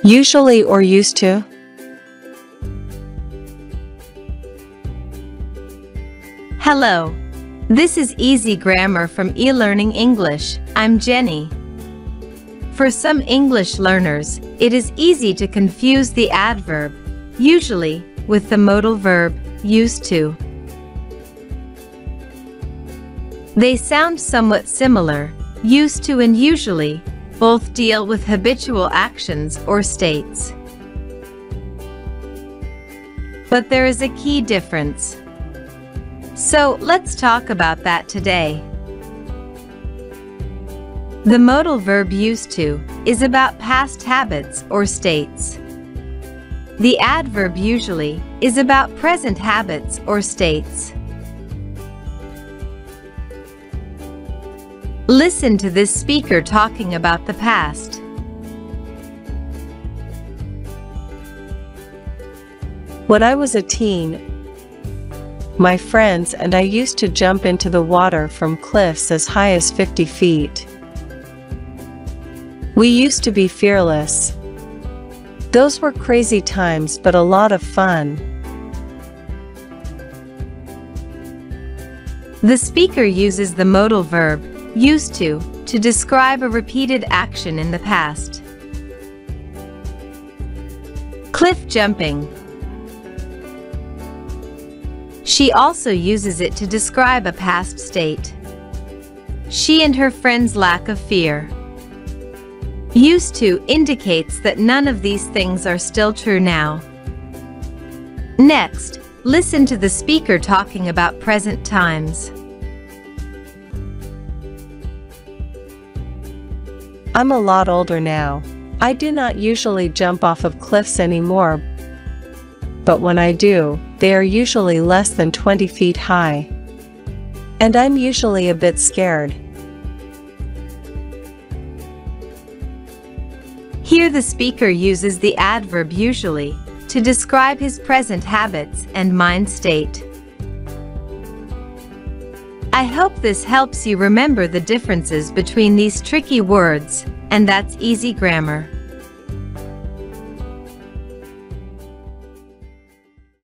Usually or used to. Hello. This is Easy Grammar from eLearning English. I'm Jenny. For some English learners, it is easy to confuse the adverb, usually, with the modal verb, used to. They sound somewhat similar. Used to and usually both deal with habitual actions or states. But there is a key difference. So let's talk about that today. The modal verb used to is about past habits or states. The adverb usually is about present habits or states. Listen to this speaker talking about the past. When I was a teen, my friends and I used to jump into the water from cliffs as high as 50 feet. We used to be fearless. Those were crazy times, but a lot of fun. The speaker uses the modal verb, used to describe a repeated action in the past. Cliff jumping. She also uses it to describe a past state. She and her friends' lack of fear. Used to indicates that none of these things are still true now. Next, listen to the speaker talking about present times. I'm a lot older now. I do not usually jump off of cliffs anymore, but when I do, they are usually less than 20 feet high. And I'm usually a bit scared. Here the speaker uses the adverb usually to describe his present habits and mind state. I hope this helps you remember the differences between these tricky words, and that's easy grammar.